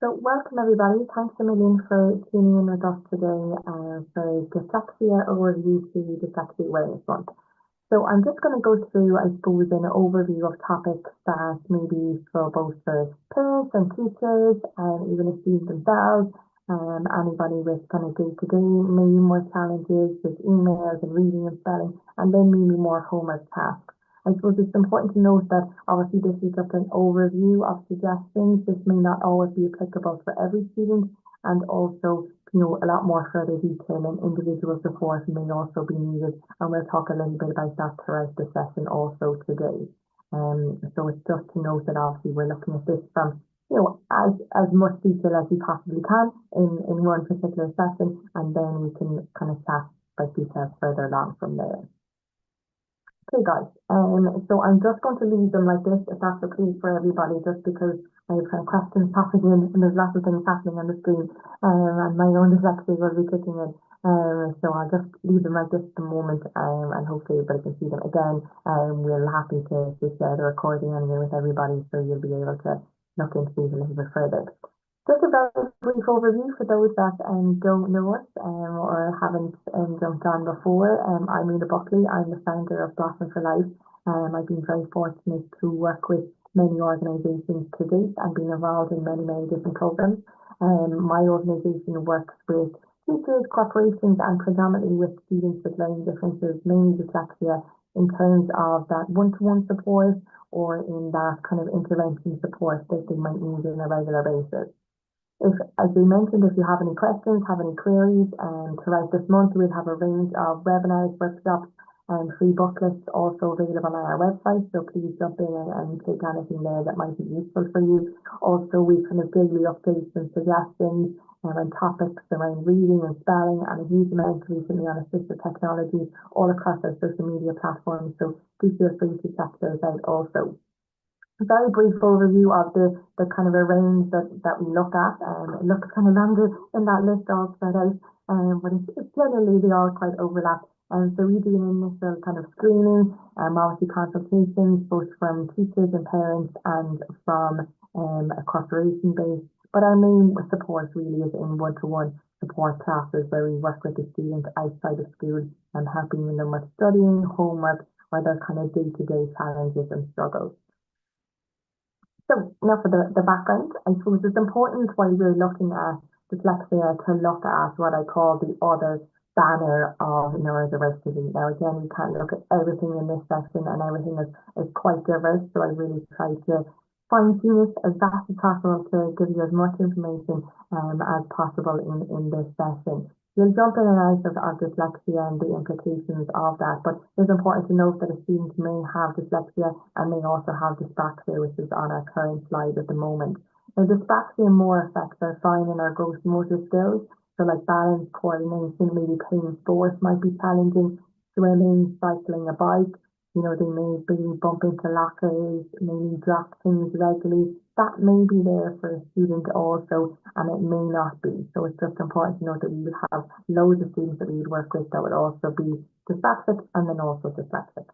So welcome everybody. Thanks a million for tuning in with us today for Dyslexia Overview to Dyslexia Awareness Month. So I'm just going to go through, I suppose, an overview of topics that maybe for both for parents and teachers and even the students themselves, anybody with kind of day-to-day, maybe more challenges with emails and reading and spelling, and then maybe more homework tasks. I suppose it's important to note that obviously this is just an overview of suggestions. This may not always be applicable for every student, and also, a lot more further detail and individual support may also be needed. And we'll talk a little bit about that throughout the session also today. So it's just to note that obviously we're looking at this from, as much detail as we possibly can in one particular session, and then we can kind of chat about details further along from there. Okay guys, so I'm just going to leave them like this, if that's okay for everybody, just because I have kind of questions popping in and there's lots of things happening on the screen, and my own dyslexia will be kicking in. So I'll just leave them like this at the moment, and hopefully everybody can see them again. We're happy to share the recording anyway with everybody, so you'll be able to look into these a little bit further. Just a very brief overview for those that don't know us or haven't jumped on before. I'm Una Buckley. I'm the founder of Blossom4life. I've been very fortunate to work with many organisations to date and been involved in many, many different programs. My organisation works with teachers, corporations, and predominantly with students with learning differences, mainly dyslexia, in terms of that one-to-one support or in that kind of intervention support that they might need on a regular basis. If, as we mentioned, if you have any questions, have any queries, throughout this month we'll have a range of webinars, workshops, and free booklets also available on our website. So please jump in and take anything there that might be useful for you. Also, we kind of daily updates and suggestions and topics around reading and spelling, and a huge amount recently on assistive technology all across our social media platforms. So please feel free to check those out also. A very brief overview of the kind of a range that we look at. It looks kind of longer in that list all spread out, but it's generally they all quite overlap. So we do an initial kind of screening, obviously consultations, both from teachers and parents and from a corporation base. But our main support really is in one-to-one support classes where we work with the students outside of school and helping them with studying, homework, or their kind of day-to-day challenges and struggles. So now for the background, I suppose it's important while we're looking at dyslexia to look at what I call the other banner of neurodiversity. Now again, we can't look at everything in this section and everything is quite diverse, so I really try to fine-tune it as best as possible to give you as much information as possible in this session. You'll jump in and out of dyslexia and the implications of that, but it's important to note that a student may have dyslexia and may also have dyspraxia, which is on our current slide at the moment. Now, dyspraxia more affects our fine and our gross motor skills, so like balance, coordination, maybe playing sports might be challenging, swimming, cycling a bike. They may bump into lockers, maybe drop things regularly. That may be there for a student also, and it may not be. So it's just important to note that we would have loads of students that we would work with that would also be dyslexic and then also dyslexic.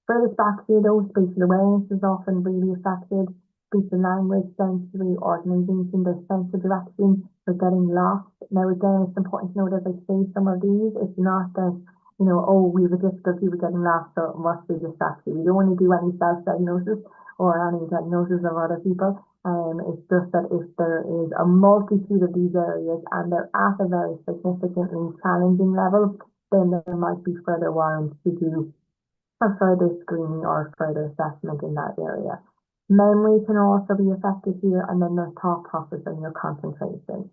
For dyspraxia, though, spatial awareness is often really affected. Speech and language, sensory, organization, their sense of direction, they're getting lost. Now again, it's important to note as I say some of these, it's not that we have a difficulty with getting lost, so it must be dyslexia. We don't want to do any self-diagnosis or any diagnosis of other people. It's just that if there is a multitude of these areas and they're at a very significantly challenging level, then there might be further warrants to do a further screening or further assessment in that area. Memory can also be affected here, and then there's thought process and your concentration.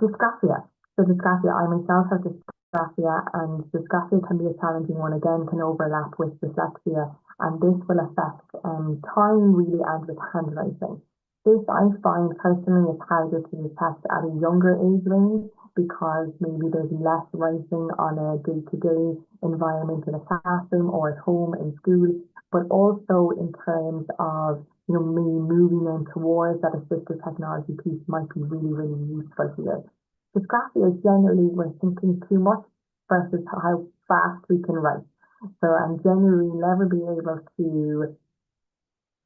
Dysgraphia. So dysgraphia, I myself have dysgraphia, and dysgraphia can be a challenging one, again, can overlap with dyslexia, and this will affect time really and with handwriting. This I find personally is harder to detect at a younger age range because maybe there's less writing on a day-to-day environment in a classroom or at home in school, but also in terms of me moving in towards that assistive technology piece might be really, really useful here. Dysgraphia is generally we're thinking too much versus how fast we can write. So I'm generally never be able to,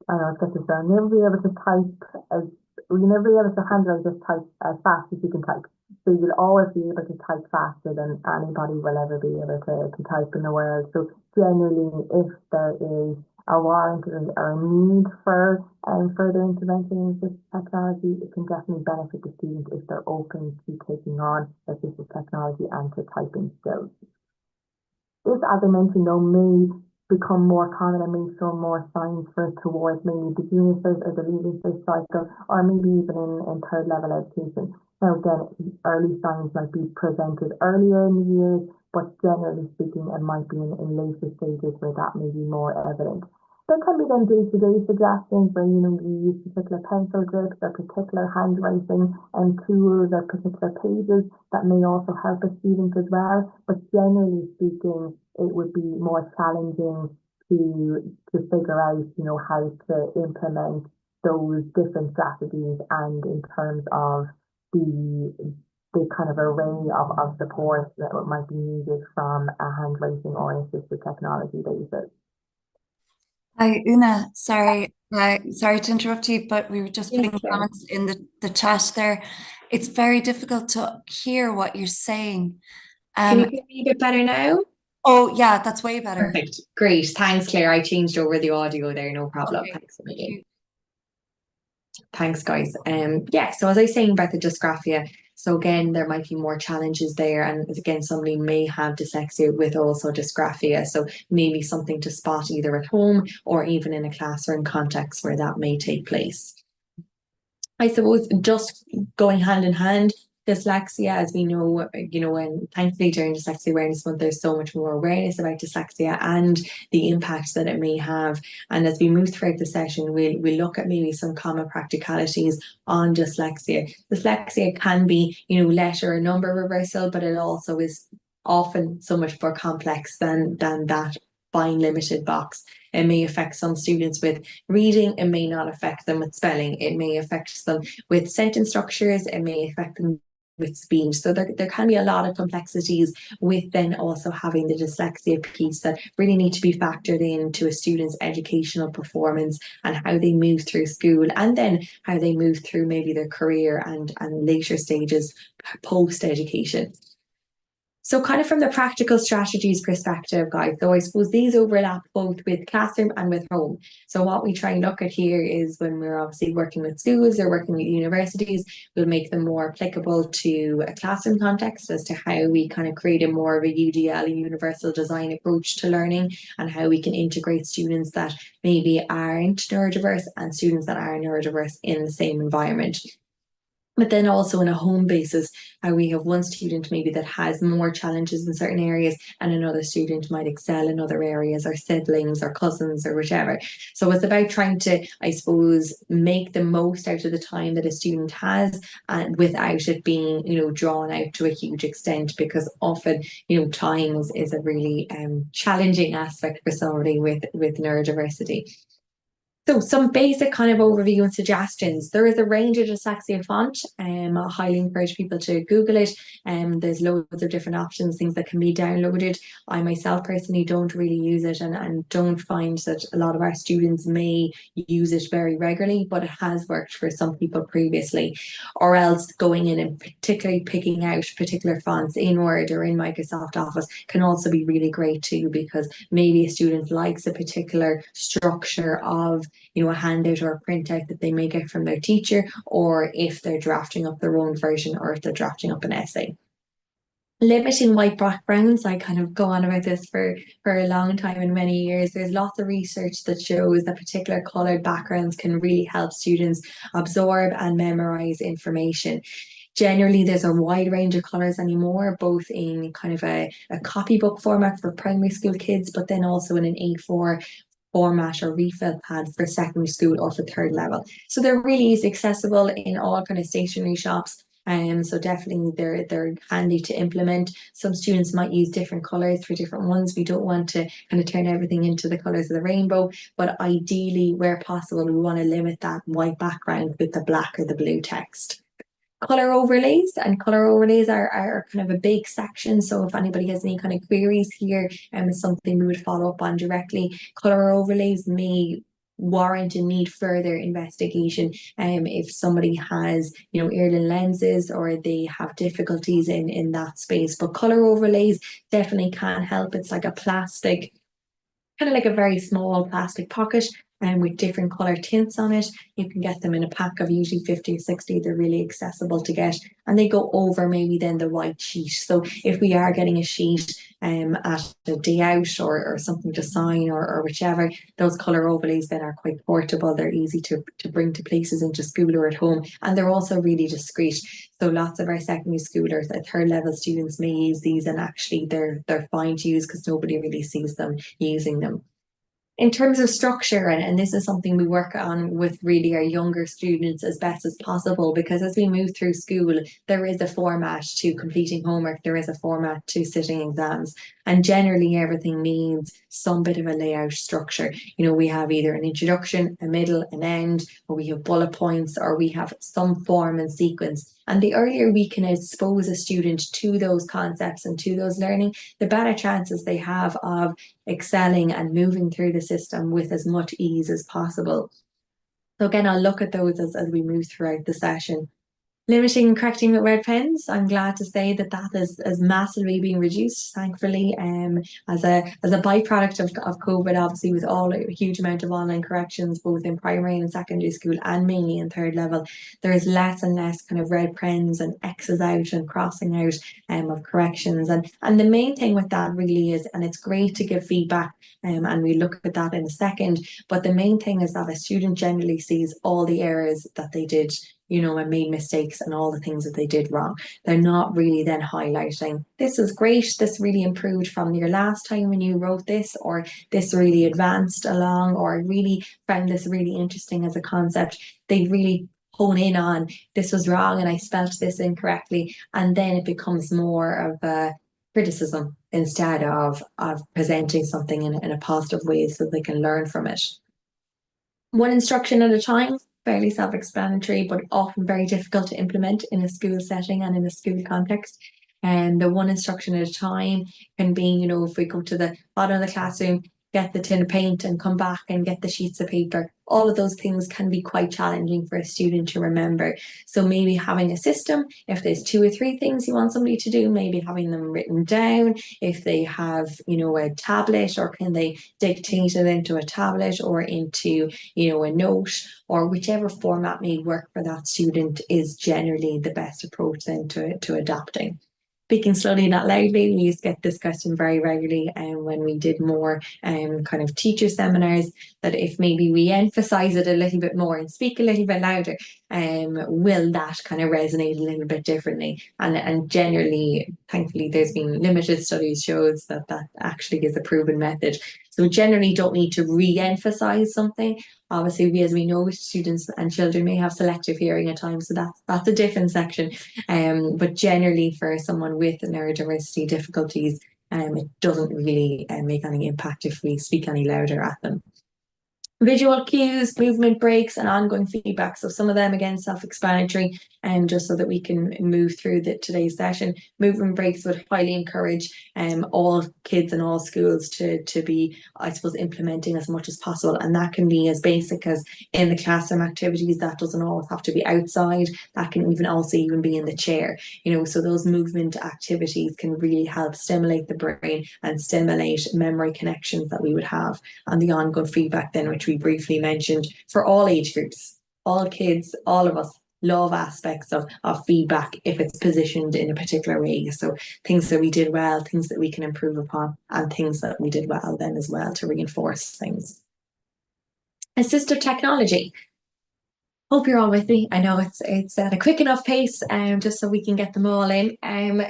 never be able to type as will never be able to handle just type as fast as you can type. So you'll always be able to type faster than anybody will ever be able to type in the world. So generally, if there is a warrant or a need for further intervention in assistive technology, it can definitely benefit the student if they're open to taking on assistive technology and to typing skills. This, as I mentioned, though, may become more common and may show more signs for it towards maybe the junior cert or the leaving cert cycle, or maybe even in third level education. Now, again, early signs might be presented earlier in the years, but generally speaking, it might be in later stages where that may be more evident. There can be then day-to-day suggestions where, you use particular pencil grips or particular handwriting and tools or particular pages that may also help a student as well. But generally speaking, it would be more challenging to figure out, how to implement those different strategies, and in terms of the kind of array of support that might be needed from a handwriting or assistive technology basis. Hi, Una. Sorry to interrupt you, but we were just Yes, putting Claire. comments in the chat there. It's very difficult to hear what you're saying. Can you hear me a bit better now? Oh, yeah, that's way better. Perfect. Great. Thanks, Claire. I changed over the audio there. No problem. Okay, Thanks a thank million. you. Thanks, guys. Yeah, so as I was saying about the dysgraphia, so again, there might be more challenges there. And again, somebody may have dyslexia with also dysgraphia. So maybe something to spot either at home or even in a classroom context where that may take place. I suppose just going hand in hand, dyslexia, as we know, and thankfully during Dyslexia Awareness Month, there's so much more awareness about dyslexia and the impacts that it may have. And as we move throughout the session, we'll look at maybe some common practicalities on dyslexia. Dyslexia can be, letter or number reversal, but it also is often so much more complex than that fine limited box. It may affect some students with reading, it may not affect them with spelling, it may affect them with sentence structures, it may affect them with speech. So there can be a lot of complexities with then also having the dyslexia piece that really need to be factored into a student's educational performance and how they move through school, and then how they move through maybe their career and later stages post education. So kind of from the practical strategies perspective, guys, so I suppose these overlap both with classroom and with home. So what we try and look at here is when we're obviously working with schools or working with universities, we'll make them more applicable to a classroom context as to how we kind of create a more of a UDL, a universal design approach to learning, and how we can integrate students that maybe aren't neurodiverse and students that are neurodiverse in the same environment. But then also on a home basis, how we have one student maybe that has more challenges in certain areas and another student might excel in other areas, or siblings or cousins or whichever. So it's about trying to, I suppose, make the most out of the time that a student has, and without it being, drawn out to a huge extent, because often, time is a really challenging aspect for somebody with neurodiversity. So some basic kind of overview and suggestions. There is a range of dyslexia font. I highly encourage people to Google it. There's loads of different options, things that can be downloaded. I myself personally don't really use it, and don't find that a lot of our students may use it very regularly, but it has worked for some people previously. Or else going in and particularly picking out particular fonts in Word or in Microsoft Office can also be really great too, because maybe a student likes a particular structure of a handout or a printout that they may get from their teacher, or if they're drafting up their own version, or if they're drafting up an essay. Limiting white backgrounds, I kind of go on about this for a long time and many years. There's lots of research that shows that particular coloured backgrounds can really help students absorb and memorize information. Generally, there's a wide range of colours anymore, both in kind of a copybook format for primary school kids, but then also in an A4 format or refill pad for secondary school or for third level. So they're really easy accessible in all kind of stationery shops. So definitely they're handy to implement. Some students might use different colours for different ones. We don't want to kind of turn everything into the colours of the rainbow, but ideally, where possible, we want to limit that white background with the black or the blue text. Color overlays are kind of a big section. So if anybody has any kind of queries here, it's something we would follow up on directly. Color overlays may warrant and need further investigation. If somebody has, Irlen lenses or they have difficulties in that space. But color overlays definitely can help. It's like a plastic, kind of like a very small plastic pocket and with different color tints on it. You can get them in a pack of usually 50 or 60. They're really accessible to get, and they go over maybe then the white sheet. So if we are getting a sheet at a day out or something to sign or whichever, those color overlays then are quite portable. They're easy to bring to places into school or at home, and they're also really discreet. So lots of our secondary schoolers, third level students may use these, and actually they're fine to use because nobody really sees them using them. In terms of structure, and this is something we work on with really our younger students as best as possible, because as we move through school, there is a format to completing homework, there is a format to sitting exams, and generally everything needs some bit of a layout structure. We have either an introduction, a middle, an end, or we have bullet points, or we have some form and sequence. And the earlier we can expose a student to those concepts and to those learning, the better chances they have of excelling and moving through the system with as much ease as possible. So again, I'll look at those as we move throughout the session. Limiting and correcting with red pens, I'm glad to say that has massively been reduced, thankfully, as a byproduct of COVID, obviously, with all a huge amount of online corrections, both in primary and secondary school and mainly in third level. There is less and less kind of red pens and X's out and crossing out of corrections. And the main thing with that really is, and it's great to give feedback, and we look at that in a second, but the main thing is that a student generally sees all the errors that they did, and made mistakes and all the things that they did wrong. They're not really then highlighting, this is great, this really improved from your last time when you wrote this, or this really advanced along, or really found this really interesting as a concept. They really hone in on, this was wrong and I spelt this incorrectly. And then it becomes more of a criticism instead of presenting something in a positive way so they can learn from it. One instruction at a time, fairly self-explanatory, but often very difficult to implement in a school setting and in a school context. And the one instruction at a time can be, if we go to the bottom of the classroom, get the tin of paint and come back and get the sheets of paper. All of those things can be quite challenging for a student to remember. So maybe having a system, if there's 2 or 3 things you want somebody to do, maybe having them written down. If they have, a tablet, or can they dictate it into a tablet or into, a note, or whichever format may work for that student is generally the best approach then to adapting. Speaking slowly, not loudly. We used to get this question very regularly, and when we did more kind of teacher seminars, that if maybe we emphasize it a little bit more and speak a little bit louder, will that kind of resonate a little bit differently? And generally, thankfully, there's been limited studies shows that actually is a proven method. So we generally don't need to re-emphasize something. Obviously, as we know, students and children may have selective hearing at times, so that's a different section. But generally, for someone with neurodiversity difficulties, it doesn't really make any impact if we speak any louder at them. Visual cues, movement breaks, and ongoing feedback. So some of them, again, self-explanatory, and just so that we can move through today's session. Movement breaks would highly encourage all kids in all schools to be, I suppose, implementing as much as possible. And that can be as basic as in the classroom activities. That doesn't always have to be outside. That can even be in the chair. So those movement activities can really help stimulate the brain and stimulate memory connections that we would have. And the ongoing feedback then, which we briefly mentioned, for all age groups, all kids, all of us love aspects of feedback if it's positioned in a particular way. So things that we did well, things that we can improve upon, and things that we did well then as well to reinforce things. Assistive technology. Hope you're all with me. I know it's at a quick enough pace, just so we can get them all in.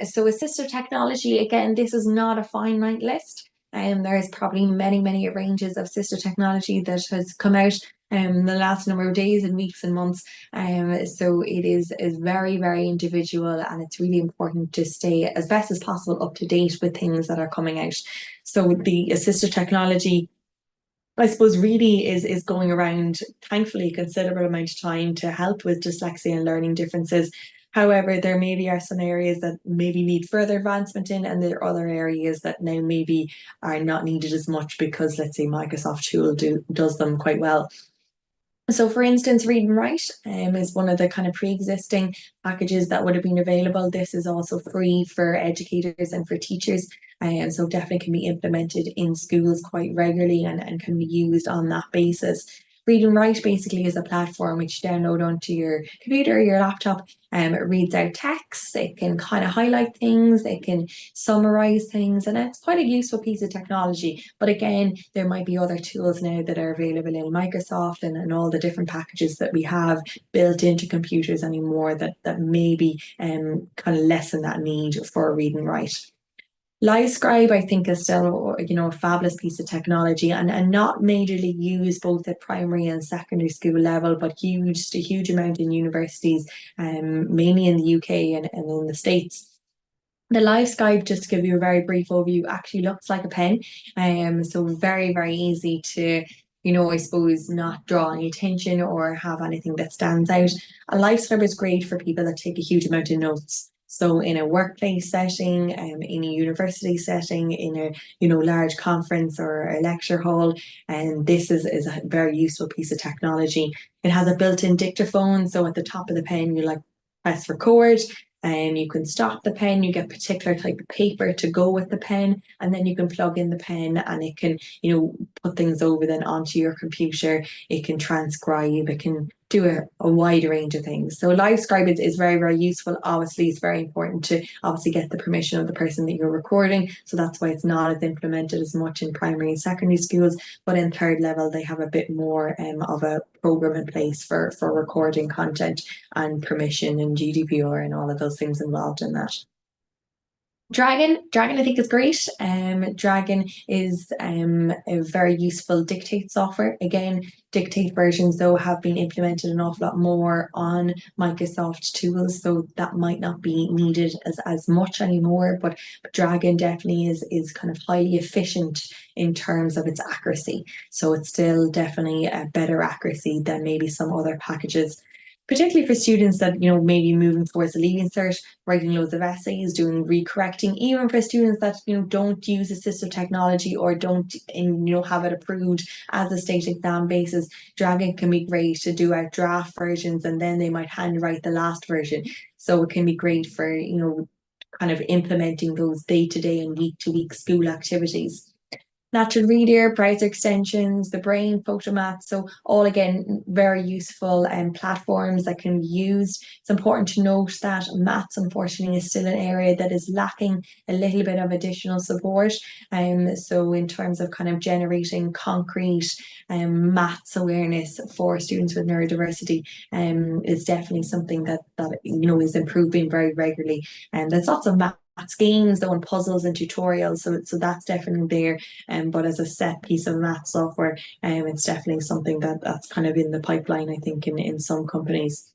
So assistive technology, again, this is not a finite list. There's probably many ranges of assistive technology that has come out in the last number of days and weeks and months. So it is very individual, and it's really important to stay as best as possible up to date with things that are coming out. So the assistive technology, I suppose, really is going around, thankfully, a considerable amount of time to help with dyslexia and learning differences. However, there maybe are some areas that maybe need further advancement in, and there are other areas that now maybe are not needed as much because, let's say, Microsoft Tool does them quite well. So, for instance, Read and Write is one of the kind of pre-existing packages that would have been available. This is also free for educators and for teachers, and so definitely can be implemented in schools quite regularly and can be used on that basis. Read and Write basically is a platform which you download onto your computer or your laptop. It reads out text, it can kind of highlight things, it can summarize things, and it's quite a useful piece of technology. But again, there might be other tools now that are available in Microsoft and all the different packages that we have built into computers anymore that maybe kind of lessen that need for read and write. LiveScribe, I think, is still, a fabulous piece of technology and not majorly used both at primary and secondary school level, but used a huge amount in universities, mainly in the UK and in the States. The LiveScribe, just to give you a very brief overview, actually looks like a pen. So very, very easy to, I suppose, not draw any attention or have anything that stands out. A LiveScribe is great for people that take a huge amount of notes. So in a workplace setting, in a university setting, in a large conference or a lecture hall, and this is a very useful piece of technology. It has a built-in dictaphone, so at the top of the pen you press record, and you can stop the pen, you get particular type of paper to go with the pen, and then you can plug in the pen and it can, put things over then onto your computer. It can transcribe, it can do a wide range of things. So LiveScribe is very, very useful. Obviously, it's very important to obviously get the permission of the person that you're recording. So that's why it's not as implemented as much in primary and secondary schools. But in third level, they have a bit more of a program in place for recording content and permission and GDPR and all of those things involved in that. Dragon, I think is great. Dragon is a very useful dictate software. Again, dictate versions though have been implemented an awful lot more on Microsoft tools, so that might not be needed as much anymore. But Dragon definitely is kind of highly efficient in terms of its accuracy. So it's still definitely a better accuracy than maybe some other packages, particularly for students that, maybe moving towards the Leaving Cert, writing loads of essays, doing recorrecting, even for students that, don't use assistive technology or don't, have it approved as a state exam basis. Dragon can be great to do out draft versions and then they might handwrite the last version. So it can be great for, kind of implementing those day-to-day and week-to-week school activities. Natural Reader, browser extensions, the Brain, Photomath. So all again, very useful platforms that can be used. It's important to note that maths, unfortunately, is still an area that is lacking a little bit of additional support. So in terms of kind of generating concrete maths awareness for students with neurodiversity, is definitely something that is improving very regularly. And there's lots of maths games though and puzzles and tutorials, so that's definitely there. But as a set piece of math software, it's definitely something that's kind of in the pipeline, I think, in some companies.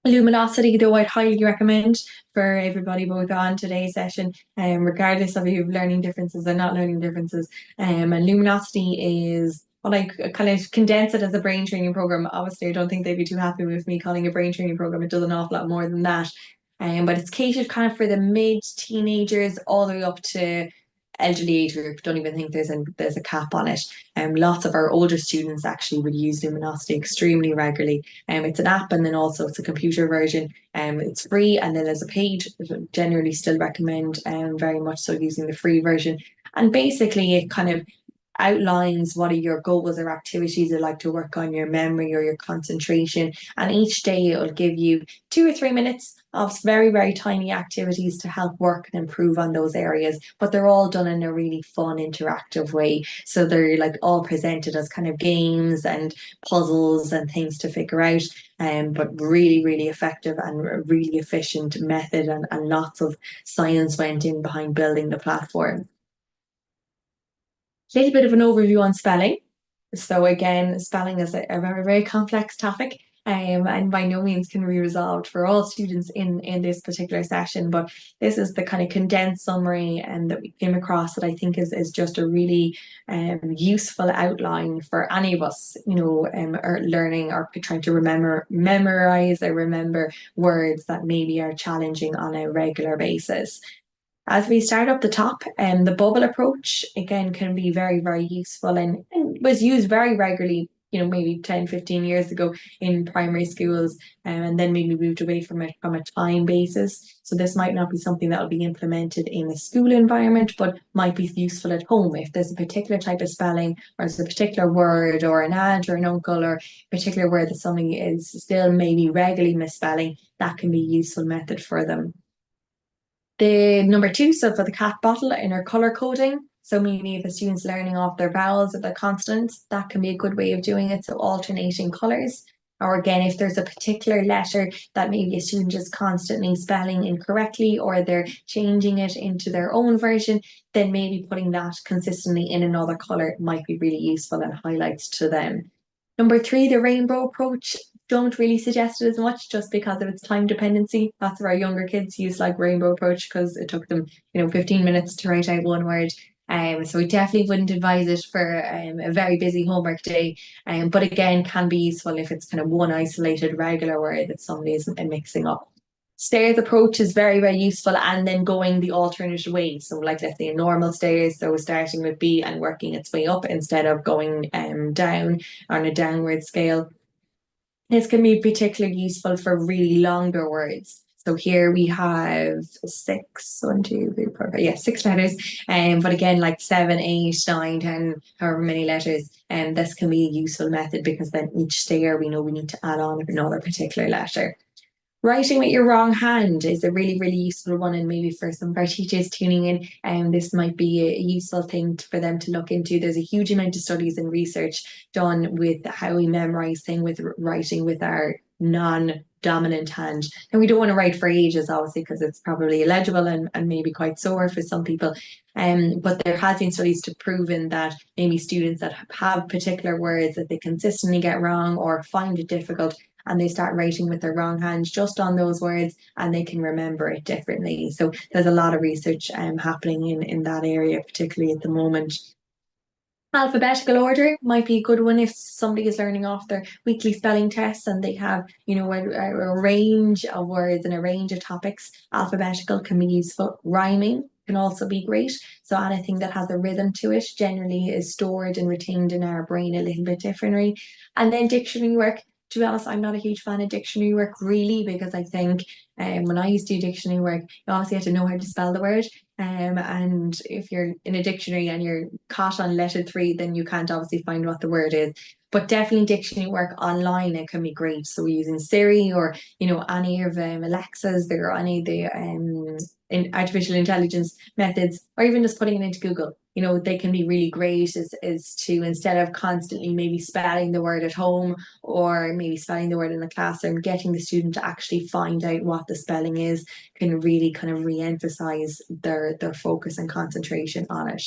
Luminosity, though, I'd highly recommend for everybody both on today's session, regardless of you have learning differences or not learning differences. And Luminosity is, well, I kind of condense it as a brain training program. Obviously, I don't think they'd be too happy with me calling a brain training program. It does an awful lot more than that. But it's catered kind of for the mid-teenagers all the way up to elderly age group. Don't even think there's a cap on it. Lots of our older students actually would use Luminosity extremely regularly. It's an app and then also it's a computer version. It's free and then there's a paid. Generally still recommend very much so using the free version. And basically it kind of outlines what are your goals or activities you'd like to work on, your memory or your concentration, and each day it will give you 2 or 3 minutes of very, very tiny activities to help work and improve on those areas, but they're all done in a really fun interactive way. So they're all presented as kind of games and puzzles and things to figure out, but really, really effective and a really efficient method, and lots of science went in behind building the platform. Little bit of an overview on spelling. So again, spelling is a very, very complex topic. and by no means can be resolved for all students in this particular session. But this is the kind of condensed summary and that we came across that I think is just a really useful outline for any of us, are learning or trying to memorize or remember words that maybe are challenging on a regular basis. As we start up the top, the bubble approach again can be very, very useful and was used very regularly, maybe 10, 15 years ago in primary schools, and then maybe moved away from it from a time basis. So this might not be something that will be implemented in a school environment, but might be useful at home if there's a particular type of spelling or there's a particular word or an aunt or an uncle or a particular word that somebody is still maybe regularly misspelling, that can be a useful method for them. The number 2, so for the cat bottle, inner color coding. So maybe if a student's learning off their vowels or their consonants, that can be a good way of doing it. So alternating colors. Or again, if there's a particular letter that maybe a student is constantly spelling incorrectly or they're changing it into their own version, then maybe putting that consistently in another color might be really useful and highlights to them. Number 3, the rainbow approach. Don't really suggest it as much just because of its time dependency. That's where our younger kids use like rainbow approach because it took them, 15 minutes to write out one word. So we definitely wouldn't advise it for a very busy homework day. But again, can be useful if it's kind of one isolated regular word that somebody is mixing up. Stairs approach is very, very useful, and then going the alternate way. So like let's say a normal stairs, so starting with B and working its way up instead of going down on a downward scale. This can be particularly useful for really longer words. So here we have 6 letters. But again, like 7, 8, 9, 10, however many letters. And this can be a useful method because then each stair we know we need to add on another particular letter. Writing with your wrong hand is a really, really useful one, and maybe for some of our teachers tuning in, this might be a useful thing for them to look into. There's a huge amount of studies and research done with how we memorize things with writing with our non-dominant hand. And we don't want to write for ages, obviously, because it's probably illegible and maybe quite sore for some people. But there has been studies to proven that maybe students that have particular words that they consistently get wrong or find it difficult, and they start writing with their wrong hand just on those words, and they can remember it differently. So there's a lot of research happening in that area, particularly at the moment. Alphabetical order might be a good one if somebody is learning off their weekly spelling tests and they have, a range of words and a range of topics. Alphabetical can be useful. Rhyming can also be great. So anything that has a rhythm to it generally is stored and retained in our brain a little bit differently. And then dictionary work. To be honest, I'm not a huge fan of dictionary work really, because I think when I used to do dictionary work, you obviously have to know how to spell the word. And if you're in a dictionary and you're caught on letter 3, then you can't obviously find what the word is. But definitely dictionary work online, it can be great. So using Siri or, any of Alexa's, there are any of the in artificial intelligence methods, or even just putting it into Google. They can be really great is to, instead of constantly maybe spelling the word at home or maybe spelling the word in the classroom, getting the student to actually find out what the spelling is can really kind of re-emphasize their focus and concentration on it.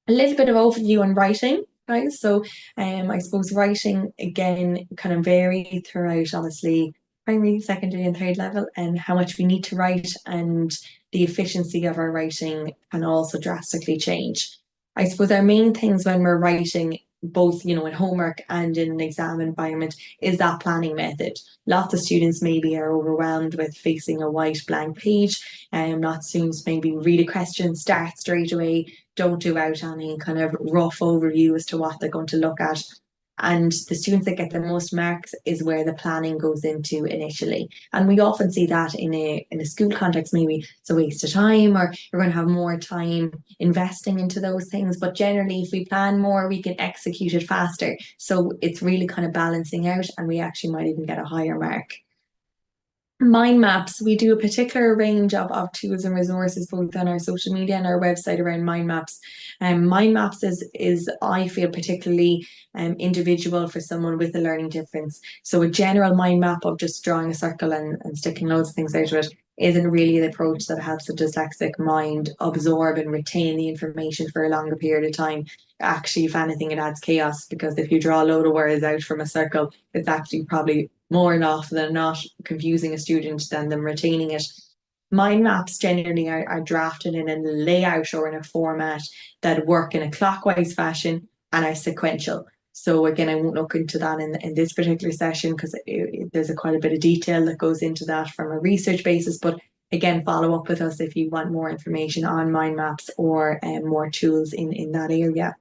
A little bit of overview on writing, guys. So I suppose writing again kind of varied throughout obviously primary, secondary and third level, and how much we need to write and the efficiency of our writing can also drastically change. I suppose our main things when we're writing, both in homework and in an exam environment, is that planning method. Lots of students maybe are overwhelmed with facing a white blank page, and lots of students maybe read a question, start straight away, don't do out any kind of rough overview as to what they're going to look at. And the students that get the most marks is where the planning goes into initially. And we often see that in a school context, maybe it's a waste of time or you're going to have more time investing into those things. But generally, if we plan more, we can execute it faster. So it's really kind of balancing out, and we actually might even get a higher mark. Mind maps, we do a particular range of tools and resources both on our social media and our website around mind maps. Mind maps is I feel particularly individual for someone with a learning difference. So a general mind map of just drawing a circle and sticking loads of things out of it isn't really the approach that helps the dyslexic mind absorb and retain the information for a longer period of time. Actually, if anything, it adds chaos, because if you draw a load of words out from a circle, it's actually probably more often than not confusing a student than them retaining it. Mind maps generally are drafted in a layout or in a format that work in a clockwise fashion and are sequential. So again, I won't look into that in this particular session, because there's quite a bit of detail that goes into that from a research basis. But again, follow up with us if you want more information on mind maps or more tools in that area.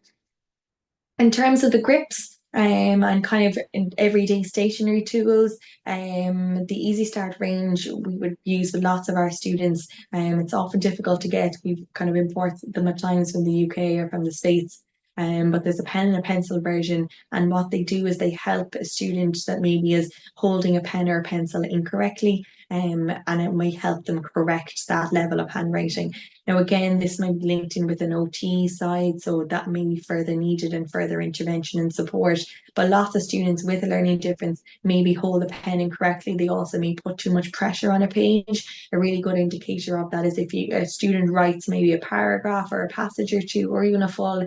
In terms of the grips, and kind of everyday stationery tools, the Easy Start range we would use with lots of our students. It's often difficult to get. We kind of import them at times from the UK or from the States. But there's a pen and a pencil version, and what they do is they help a student that maybe is holding a pen or a pencil incorrectly, and it might help them correct that level of handwriting. Now, again, this might be linked in with an OT side, so that may be further needed and further intervention and support. But lots of students with a learning difference maybe hold the pen incorrectly. They also may put too much pressure on a page. A really good indicator of that is if a student writes maybe a paragraph or a passage or two, or even a full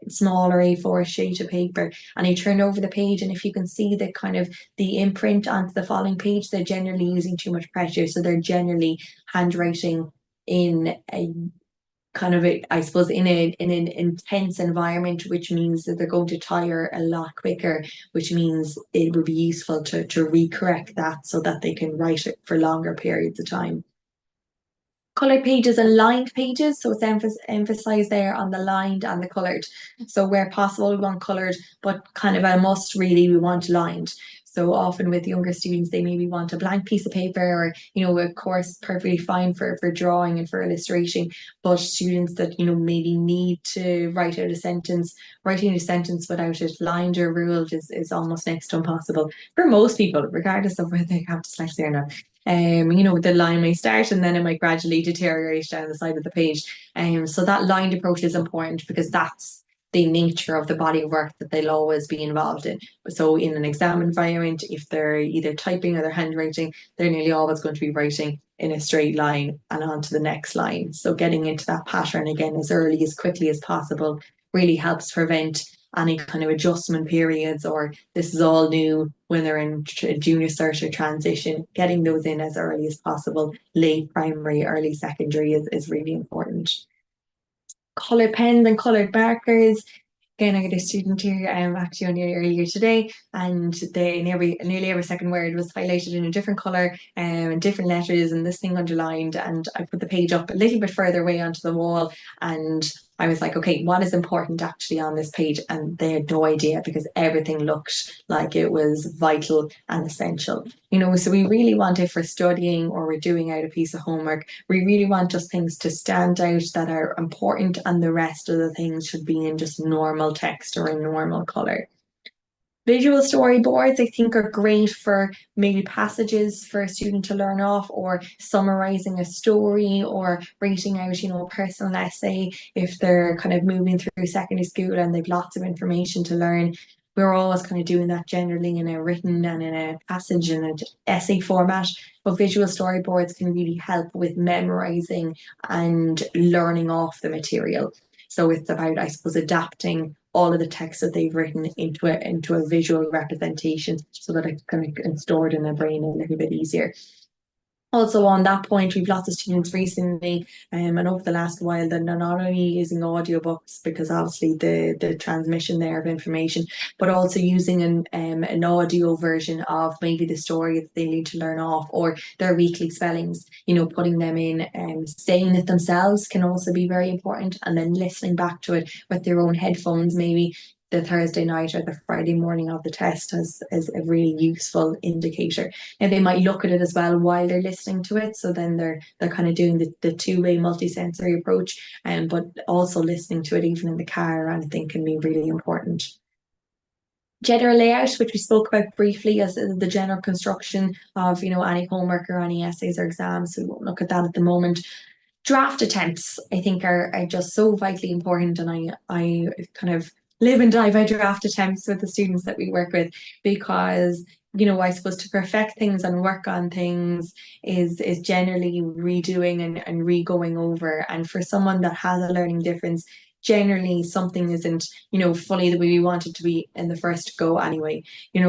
smaller A4 sheet of paper, and you turn over the page, and if you can see the kind of the imprint onto the following page, they're generally using too much pressure. So they're generally handwriting in a kind of I suppose in an intense environment, which means that they're going to tire a lot quicker, which means it would be useful to recorrect that so that they can write it for longer periods of time. Coloured pages and lined pages, so it's emphasised there on the lined and the coloured. So where possible we want coloured, but kind of a must really we want lined. So often with younger students, they maybe want a blank piece of paper, or, you know, of course, perfectly fine for drawing and for illustration. But students that, you know, maybe need to write out a sentence, writing a sentence without it lined or ruled is almost next to impossible for most people, regardless of whether they have dyslexia or not. You know, the line may start and then it might gradually deteriorate down the side of the page. So that lined approach is important, because that's the nature of the body of work that they'll always be involved in. So in an exam environment, if they're either typing or they're handwriting, they're nearly always going to be writing in a straight line and on to the next line. So getting into that pattern again as early, as quickly as possible really helps prevent any kind of adjustment periods, or this is all new when they're in junior cert or transition. Getting those in as early as possible, late primary, early secondary is really important. Coloured pens and coloured markers. Again, I got a student here actually only earlier today, and nearly every second word was highlighted in a different colour and different letters, and this thing underlined. And I put the page up a little bit further away onto the wall, and I was like, okay, what is important actually on this page? And they had no idea, because everything looked like it was vital and essential. You know, so we really want, if we're studying or we're doing out a piece of homework, we really want just things to stand out that are important, and the rest of the things should be in just normal text or in normal colour. Visual storyboards, I think, are great for maybe passages for a student to learn off, or summarising a story, or writing out, you know, a personal essay if they're kind of moving through secondary school and they've lots of information to learn. We're always kind of doing that generally in a written and in a passage and an essay format, but visual storyboards can really help with memorising and learning off the material. So it's about, I suppose, adapting all of the text that they've written into a visual representation, so that it can store it in their brain a little bit easier. Also on that point, we've lots of students recently, and over the last while, that are not only using audiobooks, because obviously the transmission there of information, but also using an audio version of maybe the story that they need to learn off, or their weekly spellings. You know, putting them in, saying it themselves can also be very important, and then listening back to it with their own headphones, maybe the Thursday night or the Friday morning of the test, as a really useful indicator. And they might look at it as well while they're listening to it, so then they're kind of doing the two-way multi-sensory approach, but also listening to it even in the car or anything can be really important. General layout, which we spoke about briefly, as the general construction of, you know, any homework or any essays or exams, so we won't look at that at the moment. Draft attempts, I think, are just so vitally important, and I kind of live and die by draft attempts with the students that we work with, because I suppose to perfect things and work on things is generally redoing and re-going over. And for someone that has a learning difference, generally something isn't, fully the way we want it to be in the first go anyway.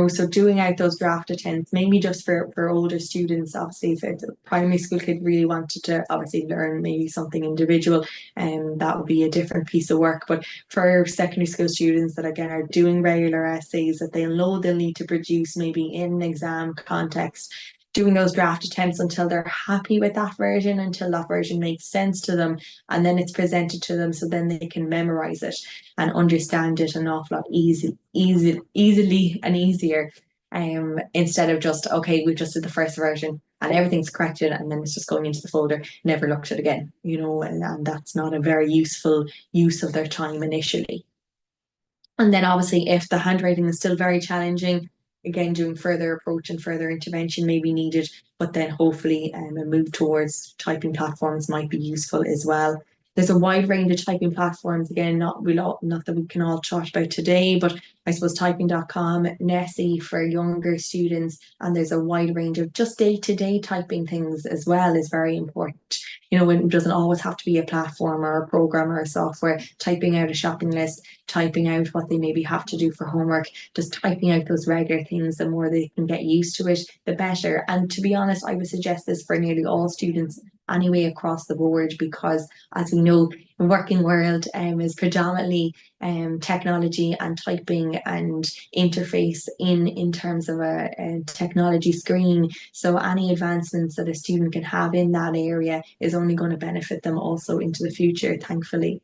So doing out those draft attempts, maybe just for older students, obviously if a primary school kid really wanted to obviously learn maybe something individual, and that would be a different piece of work. But for secondary school students that again are doing regular essays that they'll know they'll need to produce maybe in an exam context, doing those draft attempts until they're happy with that version, until that version makes sense to them, and then it's presented to them so then they can memorize it and understand it an awful lot easily and easier. Instead of just, okay, we just did the first version and everything's corrected and then it's just going into the folder, never looked at it again, and that's not a very useful use of their time initially. And then obviously if the handwriting is still very challenging, again, doing further approach and further intervention may be needed, but then hopefully a move towards typing platforms might be useful as well. There's a wide range of typing platforms, again, not that we can all chat about today, but I suppose typing.com, Nessie for younger students, and there's a wide range of just day-to-day typing things as well is very important. It doesn't always have to be a platform or a program or a software. Typing out a shopping list, typing out what they maybe have to do for homework, just typing out those regular things, the more they can get used to it, the better. And to be honest, I would suggest this for nearly all students anyway across the board, because as we know, the working world is predominantly technology and typing and interface in terms of a technology screen. So any advancements that a student can have in that area is only going to benefit them also into the future, thankfully.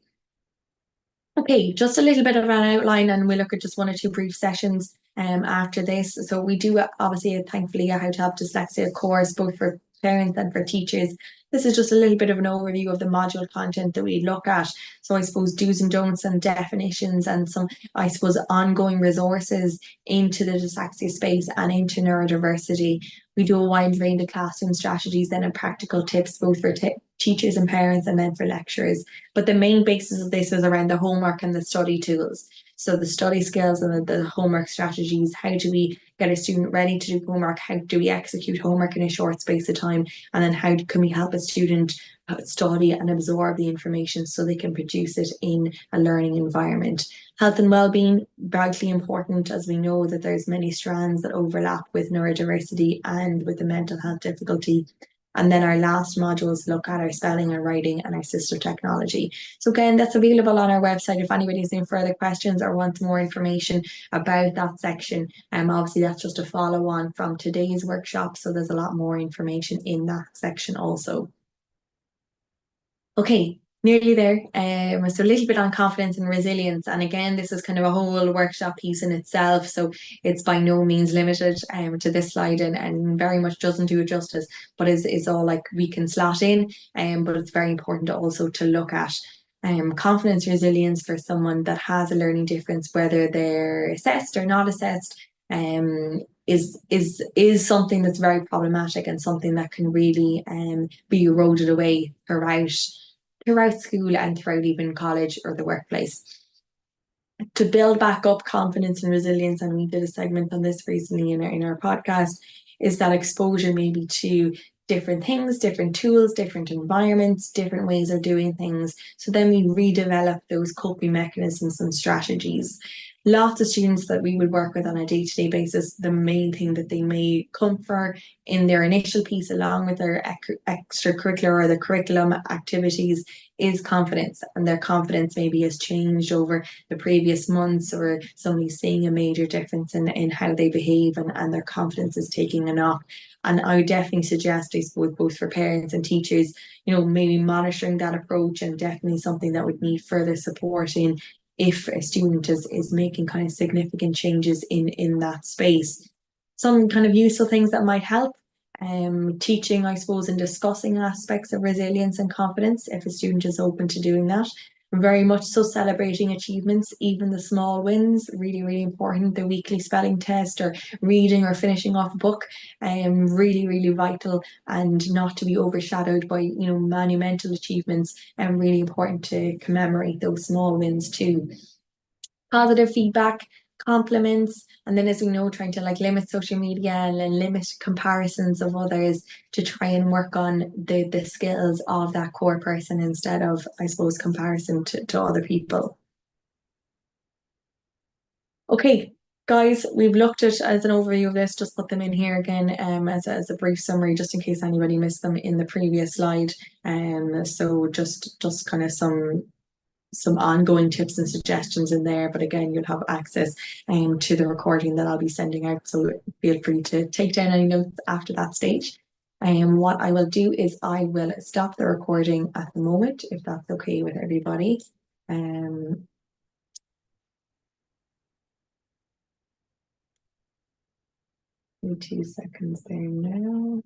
Okay, just a little bit of an outline, and we'll look at just one or two brief sessions after this. So we do obviously, thankfully, a How to Help Dyslexia course, both for parents and for teachers. This is just a little bit of an overview of the module content that we look at. So I suppose do's and don'ts and definitions and some, I suppose, ongoing resources into the dyslexia space and into neurodiversity. We do a wide range of classroom strategies then and practical tips, both for teachers and parents and then for lecturers. But the main basis of this is around the homework and the study tools. So the study skills and the homework strategies. How do we get a student ready to do homework? How do we execute homework in a short space of time? And then how can we help a student study and absorb the information so they can produce it in a learning environment? Health and well-being, vitally important, as we know that there's many strands that overlap with neurodiversity and with the mental health difficulty. And then our last modules look at our spelling and writing and our assistive technology. So again, that's available on our website if anybody's any further questions or wants more information about that section. Obviously that's just a follow on from today's workshop. So there's a lot more information in that section also. Okay, nearly there. So a little bit on confidence and resilience. And again, this is kind of a whole workshop piece in itself. So it's by no means limited to this slide and very much doesn't do it justice, but is all like we can slot in. But it's very important also to look at confidence, resilience for someone that has a learning difference, whether they're assessed or not assessed. Is something that's very problematic and something that can really be eroded away throughout school and throughout even college or the workplace. To build back up confidence and resilience, and we did a segment on this recently in our podcast, is that exposure maybe to different things, different tools, different environments, different ways of doing things. So then we redevelop those coping mechanisms and strategies. Lots of students that we would work with on a day-to-day basis, the main thing that they may come for in their initial piece, along with their extracurricular or the curriculum activities, is confidence. And their confidence maybe has changed over the previous months, or somebody's seeing a major difference in how they behave and their confidence is taking a knock. And I would definitely suggest, I suppose, both for parents and teachers, maybe monitoring that approach, and definitely something that would need further support in if a student is making kind of significant changes in that space. Some kind of useful things that might help. Teaching, I suppose, and discussing aspects of resilience and confidence if a student is open to doing that. Very much so celebrating achievements, even the small wins, really, really important. The weekly spelling test or reading or finishing off a book, really, really vital, and not to be overshadowed by, monumental achievements, and really important to commemorate those small wins too. Positive feedback, compliments, and then, as we know, trying to like limit social media and limit comparisons of others to try and work on the skills of that core person instead of, I suppose, comparison to other people. Okay, guys, we've looked at as an overview of this, just put them in here again as a brief summary, just in case anybody missed them in the previous slide. So just kind of some ongoing tips and suggestions in there, but again, you'll have access to the recording that I'll be sending out, so feel free to take down any notes after that stage. What I will do is I will stop the recording at the moment, if that's okay with everybody. Give me 2 seconds there now.